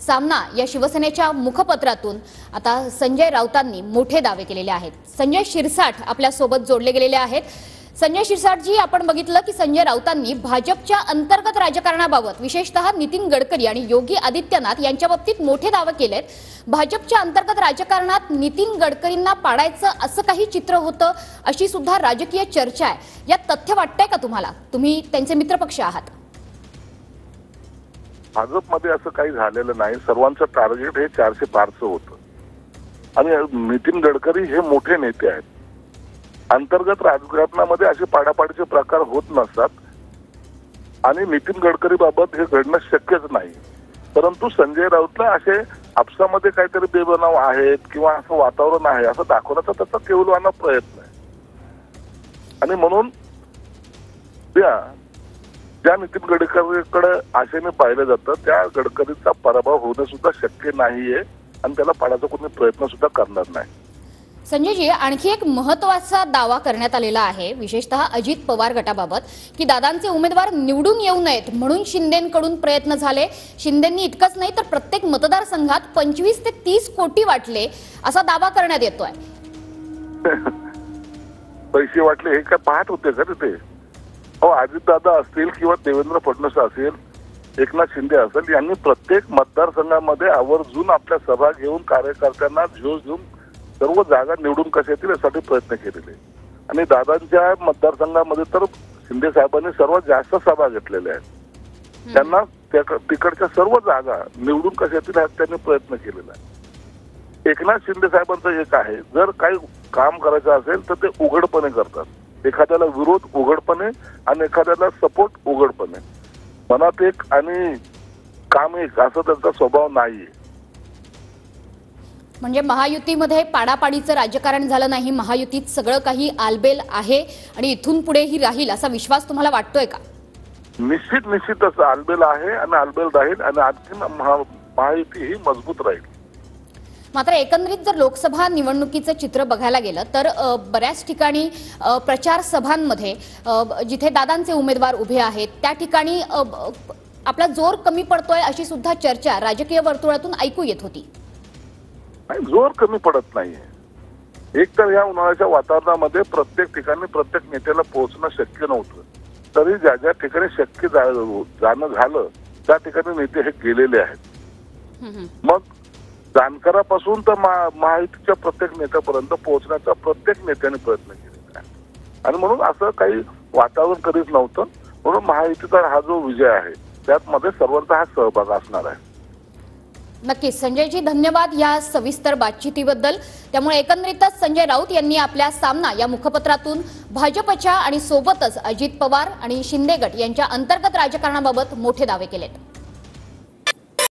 सामना या शिवसेनेच्या मुखपत्रातून आता संजय राऊतांनी मोठे दावे केलेले आहेत। संजय शिरसाट आपल्या सोबत जोडले गेलेले आहेत। संजय शिरसाट जी, आपण बघितलं की संजय राऊतांनी भाजपच्या अंतर्गत राजकारणाबाबत विशेषतः नितीन गडकरी आणि योगी आदित्यनाथ यांच्या बाबतीत मोठे दावे केलेत। भाजपच्या अंतर्गत राजकारणात नितीन गडकरींना पाडायचं असं काही चित्र होतं अशी सुद्धा राजकीय चर्चा आहे। यात तथ्य वाटतंय का तुम्हाला? तुम्ही त्यांचे मित्रपक्ष आहात। भाजपमध्ये असं काही झालेलं नाही। सर्वांचं टार्गेट हे 400 पारचं होतं आणि नितीन गडकरी हे मोठे नेते आहेत। अंतर्गत राजकारणामध्ये असे पाडापाडीचे प्रकार होत नसतात आणि नितीन गडकरी बाबत हे घडणं शक्यच नाही। परंतु संजय राऊतला असे आपसामध्ये काहीतरी बेबनाव आहेत किंवा असं वातावरण आहे असं दाखवण्याचा त्याचा केवलवाना प्रयत्न आहे। आणि म्हणून ज्या नितीन गडकरीकडे आशेने पाहिलं जातं त्या गडकरीचा पराभव होणं सुद्धा शक्य नाहीये आणि त्याला पाडायचा कोणी प्रयत्न सुद्धा करणार नाही। संजयजी, आणखी एक महत्त्वाचा दावा करण्यात आलेला आहे विशेषतः अजित पवार गटाबाबत की दादांचे उमेदवार निवडून येऊ नयेत म्हणून शिंदेंकडून प्रयत्न झाले। शिंदेंनी इतकंच नाही तर प्रत्येक मतदारसंघात 25 ते 30 कोटी वाटले असा दावा करण्यात येतोय। पैसे वाटले हे काय पाहत होते का तिथे? हो, अजितदादा असतील किंवा देवेंद्र फडणवीस असेल, एकनाथ शिंदे असेल, यांनी प्रत्येक मतदारसंघामध्ये आवर्जून आपल्या सभा घेऊन कार्यकर्त्यांना झोस देऊन सर्व जागा निवडून कशा येतील यासाठी प्रयत्न केलेले। आणि दादांच्या मतदारसंघामध्ये तर शिंदे साहेबांनी सर्वात जास्त सभा घेतलेल्या आहेत। त्यांना तिकडच्या सर्व जागा निवडून कशा येतील यात त्यांनी प्रयत्न केलेला आहे। एकनाथ शिंदे साहेबांचं एक आहे, जर काही काम करायचं असेल तर ते उघडपणे करतात। एखाद्याला विरोध उघडपणे आणि एखाद्याला सपोर्ट उघडपणे। मनात एक आणि काम एक असं त्यांचा स्वभाव नाहीये। म्हणजे महायुतीमध्ये पाडापाडीचं राजकारण झालं नाही, महायुतीत सगळं काही आलबेल आहे आणि इथून पुढेही राहील असा विश्वास तुम्हाला वाटतोय का? निश्चितच आलबेल आहे आणि आलबेल राहील आणि आणखी महायुती ही मजबूत राहील। मात्र एकंदरीत जर लोकसभा निवडणुकीचं चित्र बघायला गेलं तर बऱ्याच ठिकाणी प्रचार सभांमध्ये जिथे दादांचे उमेदवार उभे आहेत त्या ठिकाणी आपला जोर कमी पडतोय अशी सुद्धा चर्चा राजकीय वर्तुळातून ऐकू येत होती। जोर कमी पडत नाहीये। एक तर या उन्हाळ्याच्या वातावरणामध्ये प्रत्येक ठिकाणी प्रत्येक नेत्याला पोहोचणं शक्य नव्हतं, तरी ज्या ज्या ठिकाणी शक्य जाणं झालं त्या ठिकाणी नेते हे गेलेले आहेत। मग जाणकारापासून तर महायुतीच्या प्रत्येक नेत्यापर्यंत पोहोचण्याचा प्रत्येक नेत्याने प्रयत्न केलेला आहे आणि म्हणून असं काही वातावरण कधीच नव्हतं। म्हणून महायुतीचा हा जो विजय आहे त्यामध्ये सर्वांचा हा सहभाग असणार आहे। नक्कीच संजयजी, धन्यवाद या सविस्तर बातचीतीबद्दल। त्यामुळे एकंदरीतच संजय राऊत यांनी आपल्या सामना या मुखपत्रातून भाजपच्या आणि सोबतच अजित पवार आणि शिंदे गट यांच्या अंतर्गत राजकारणाबाबत मोठे दावे केलेत।